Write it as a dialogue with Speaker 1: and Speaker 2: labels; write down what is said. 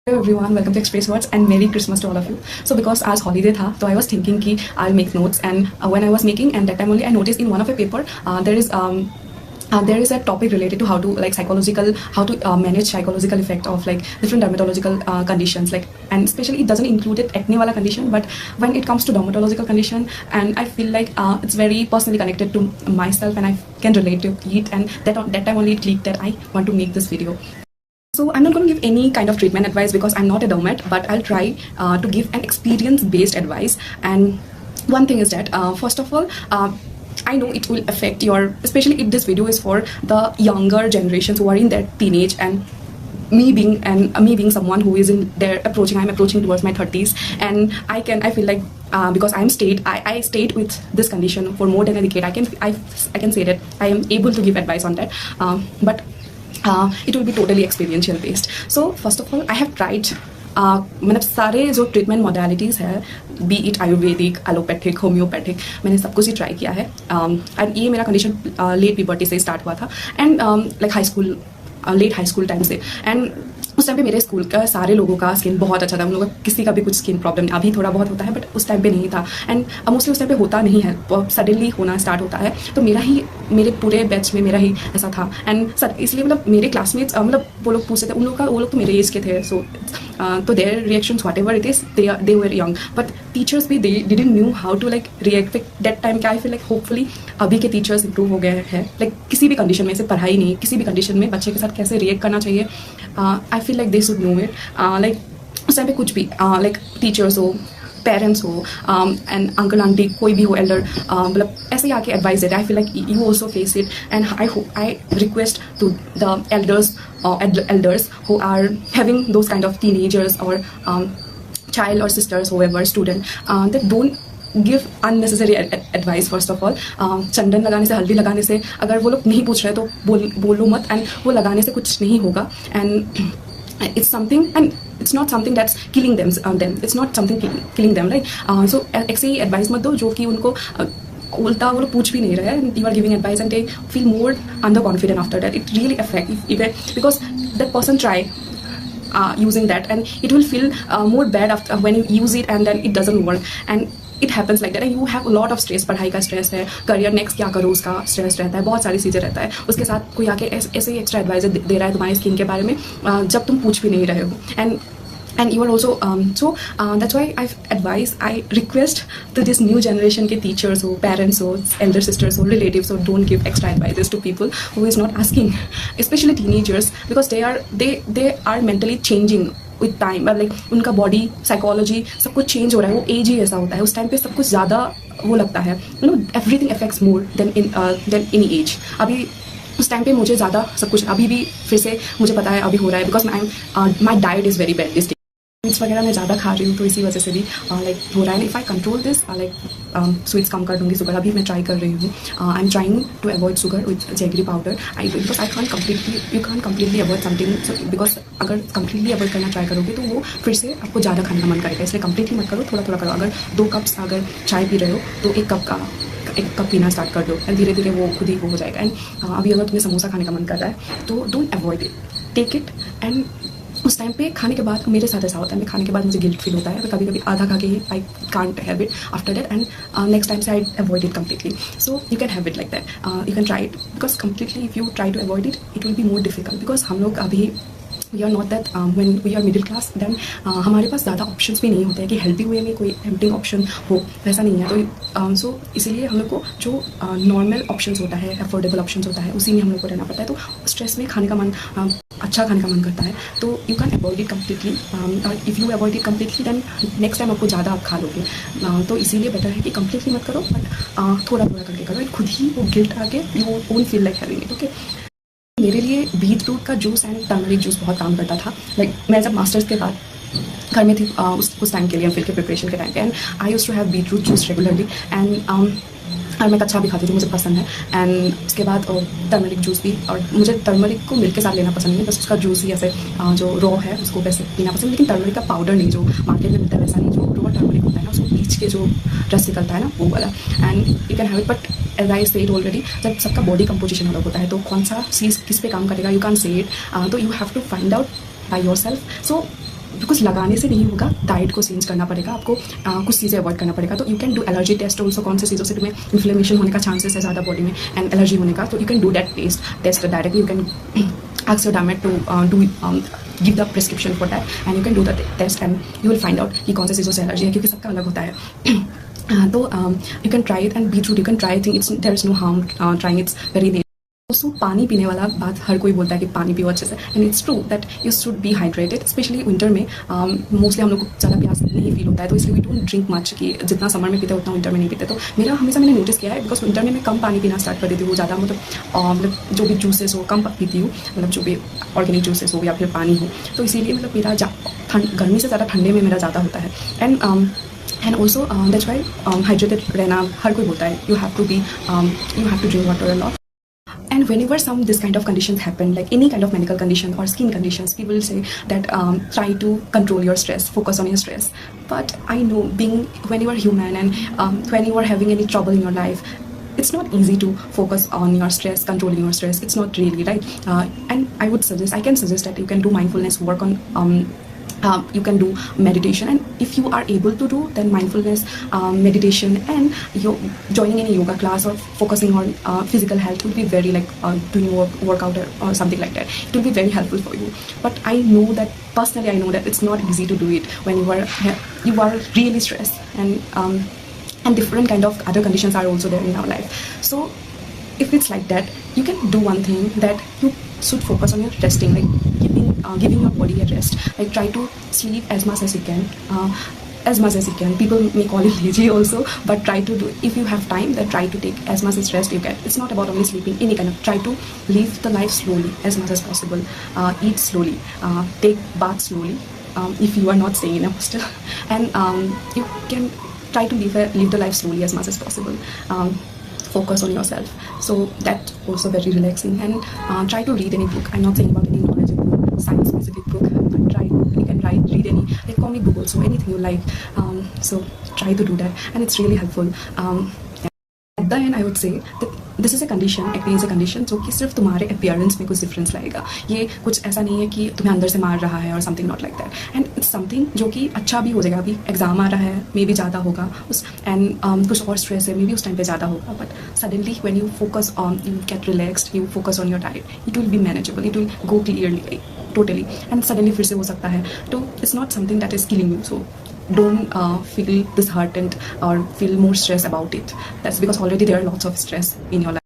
Speaker 1: Hello everyone, welcome to Express Words and Merry Christmas to all of you. So because आज holiday था, तो I was thinking कि I'll make notes and when I was making and that time only I noticed in one of a paper there is a topic related to how to manage psychological effect of like different dermatological conditions, like, and especially it doesn't include it acne wala condition, but when it comes to dermatological condition, and I feel like it's very personally connected to myself and I can relate to it, and that time only it clicked that I want to make this video. So I'm not going to give any kind of treatment advice because I'm not a dermat, but I'll try to give an experience-based advice. And one thing is that first of all, I know it will affect your, especially if this video is for the younger generations who are in their teenage, and me being someone who is in their I'm approaching towards my 30s, and I feel like because I stayed with this condition for more than a decade, I can say that I am able to give advice on that, but it will be totally experiential based. So first of all, I have tried मतलब सारे जो treatment modalities है, B it Ayurvedic, allopathic, homeopathic, मैंने सब कुछ ही try किया है. And ये मेरा कंडीशन लेट प्यूबर्टी से स्टार्ट हुआ था, and like late high school time से. एंड उस टाइम पे मेरे स्कूल का सारे लोगों का स्किन बहुत अच्छा था. उन लोगों का किसी का भी कुछ स्किन प्रॉब्लम नहीं, अभी थोड़ा बहुत होता है बट उस टाइम पे नहीं था, एंड मोस्टली उस टाइम पे होता नहीं है, सडनली होना स्टार्ट होता है. तो मेरे पूरे बैच में मेरा ही ऐसा था. एंड सर इसलिए मतलब मेरे क्लासमेट्स वो लोग पूछते थे, वो लोग तो मेरे एज के थे. सो तो their reactions whatever it is, they were young, but teachers भी they didn't knew how to like react that time. क्या आई फील लाइक होपफुली अभी के टीचर्स इंप्रूव हो गए हैं, लाइक किसी भी कंडीशन में, सिर्फ पढ़ाई नहीं, किसी भी कंडीशन में बच्चे के साथ कैसे रिएक्ट करना चाहिए. आई feel like they should know it. Like उस टाइम पे कुछ भी लाइक टीचर्स हो, पेरेंट्स हो, एंड अंकल आंटी कोई भी हो, एल्डर, मतलब ऐसे ही आके एडवाइस देते. I feel like you also face it, and I request to the elders who are having those kind of teenagers or child or sisters, whoever, student, that don't give unnecessary advice. First of all, चंदन लगाने से, हल्दी लगाने से, अगर वो लोग नहीं पूछ रहे तो बोलो मत, एंड वो लगाने से कुछ नहीं होगा. And it's something, and it's not something that's killing them. It's not something killing them, right? So ऐसे ही एडवाइस मत दो जो कि उनको उल्टा वो लोग पूछ भी नहीं रहे. You are giving advice and they feel more under confident after that. It really affect even because that person try using that, and it will feel more bad after when you use it and then it doesn't work, and it happens like that. And you have a lot of stress, पढ़ाई का stress है, career next क्या करो उसका stress रहता है, बहुत सारी चीज़ें रहता है. उसके साथ कोई आके ऐसे ही एक्स्ट्रा एडवाइस दे रहा है तुम्हारी स्किन के बारे में जब तुम पूछ भी नहीं रहे हो. And you are also that's why I request to this new generation के teachers हो, parents हो, elder sisters हो, relatives हो, don't give extra advices to people who is not asking, especially teenagers, because they are mentally changing with time. like उनका body, psychology सब कुछ change हो रहा है. वो age ही ऐसा होता है, उस time पे सब कुछ ज़्यादा वो लगता है, everything affects more than any age. अभी उस टाइम पे मुझे ज़्यादा सब कुछ, अभी भी फिर से मुझे पता है अभी हो रहा है, because my diet is very bad. Sweets वगैरह मैं ज़्यादा खा रही हूँ, तो इसी वजह से भी लाइक हो रहा है. If I control this, like sweets कम कर दूँगी, शुगर अभी मैं ट्राई कर रही हूँ. I am trying to avoid sugar with jaggery powder. Because you can't completely avoid something, because अगर कम्प्लीटली अवॉइड करना ट्राई करोगे तो वो फिर से आपको ज़्यादा खाने का मन करेगा. इसलिए कम्प्लीटली मत करो, थोड़ा थोड़ा करो. अगर 2 कप्स अगर चाय पी रहे हो तो 1 कप पीना स्टार्ट कर दो, एंड धीरे धीरे वो खुद ही हो जाएगा. एंड अभी अगर तुम्हें समोसा खाने का मन कर रहा है तो don't avoid it, take it. And उस टाइम पे खाने के बाद मेरे साथ ऐसा होता है, मैं खाने के बाद मुझे गिल्ट फील होता है, कभी कभी आधा खा के ही I can't have it after that, and next time से I avoid it completely. So you can have it like that, you can try it, because completely if you try to avoid it, it will be more difficult. Because हम लोग अभी we are not that, when we are middle class, then हमारे पास ज़्यादा options भी नहीं होते हैं कि हेल्दी वे में कोई टेम्पटिंग ऑप्शन हो, वैसा नहीं है. तो सो इसीलिए हम लोग को जो नॉर्मल ऑप्शंस होता है, अफोर्डेबल ऑप्शंस होता है, उसी में हम लोग को रहना पड़ता है. तो स्ट्रेस में खाने का मन, अच्छा खाने का मन करता है, तो you can avoid it completely. और if you avoid it completely, then next time आपको ज़्यादा आप खा लोगे. तो इसीलिए बेटर है कि कम्प्लीटली मत करो, बट थोड़ा थोड़ा करके करो. खुद ही वो गिल्ट आके you won't feel like having it. Okay, मेरे लिए बीट रूट का जूस एंड टर्मरिक जूस बहुत काम करता था. लाइक मैं जब मास्टर्स के बाद घर में थी उस टाइम के लिए, फिर के प्रिपरेशन के टाइम पे, and I used to have beetroot juice regularly. And और मैं कच्चा भी खाती थी, मुझे पसंद है. एंड उसके बाद टर्मरिक जूस भी, और मुझे टर्मरिक को मिल्क के साथ लेना पसंद नहीं, बस उसका जूस ही ऐसे जो रॉ है उसको वैसे पीना पसंद. लेकिन टर्मरिक का पाउडर नहीं, जो मार्केट में मिलता है वैसा नहीं, जो रॉ टर्मरिक होता है ना, उसको पीच के जो रस निकलता है ना, वो वाला. And you can have it, but as I said already, जब सबका बॉडी कंपोजिशन अलग होता है तो कौन सा चीज़ किस पे काम करेगा, यू कैन से इट. तो you have to find out by yourself. So because लगाने से नहीं होगा, डाइट को चेंज करना पड़ेगा आपको, कुछ चीज़ें अवॉइड करना पड़ेगा. तो you can do allergy test also, कौन सी चीज़ों से तुम्हें इन्फ्लेमेशन होने का चांसेस है ज़्यादा बॉडी में एंड एलर्जी होने का. तो you can do that test directly. You can ask your dermat to give the prescription for that, and you can do the test and you will find out कि कौन सी चीज़ों से allergy है, क्योंकि सबका अलग होता है. तो you can try it, and beetroot you can try. I think there is no harm trying. It's very दोस्तों पानी पीने वाला बात हर कोई बोलता है कि पानी पियो अच्छे से, and it's true that you should be hydrated, specially winter में. मोस्टली हम लोग को ज़्यादा प्यास नहीं फील होता है, तो इसलिए वी डोंट ड्रिंक मच, कि जितना समर में पीते उतना विंटर में नहीं पीते. तो मेरा हमेशा मैंने नोटिस किया है, बिकॉज विंटर में मैं कम पानी पीना स्टार्ट कर देती हूँ. ज़्यादा मतलब जो भी जूसेस हो कम पीती हूँ, मतलब जो भी ऑर्गेनिक जूसेस हो या फिर पानी हो. तो इसीलिए मतलब मेरा गर्मी से ज़्यादा ठंडे में मेरा ज़्यादा होता है. And also that's why hydrated रहना हर कोई बोलता है. You have to drink water a lot. And whenever this kind of conditions happen, like any kind of medical condition or skin conditions, people will say that try to control your stress, focus on your stress. But I know, when you are human and when you are having any trouble in your life, it's not easy to focus on your stress, controlling your stress. It's not really, right? And I can suggest that you can do mindfulness work on. You can do meditation, and if you are able to do, then mindfulness, meditation, and joining any yoga class or focusing on physical health will be very, like doing workout or something like that. It will be very helpful for you. But I know that personally, I know that it's not easy to do it when you are really stressed, and different kind of other conditions are also there in our life. So if it's like that, you can do one thing, that you should focus on your resting, like giving your body a rest. Like try to sleep as much as you can. People may call it lazy also, but try to do, if you have time, then try to take as much as rest you can. It's not about only sleeping, any kind of, try to live the life slowly as much as possible. Eat slowly, take bath slowly, if you are not staying in a hostel. And you can try to live the life slowly as much as possible. Focus on yourself. So that's also very relaxing. And try to read any book. I'm not saying about any knowledgeable science specific book, but you can read any, like comic book also, anything you like. So try to do that, and it's really helpful. At the end, I would say that this is a condition, acne is a condition जो कि सिर्फ तुम्हारे appearance में कुछ difference लाएगा. ये कुछ ऐसा नहीं है कि तुम्हें अंदर से मार रहा है और something not like that. And it's something जो कि अच्छा भी हो जाएगा. अभी एग्जाम आ रहा है, मे बी ज़्यादा होगा एंड कुछ और स्ट्रेस है, मे बी उस टाइम पे ज़्यादा होगा. But suddenly when you focus on, you get relaxed, you focus on your diet, it will be manageable, it will go clearly, totally. And suddenly फिर से हो सकता है. तो it's not something that is killing you. So don't feel disheartened or feel more stress about it. That's because already there are lots of stress in your life.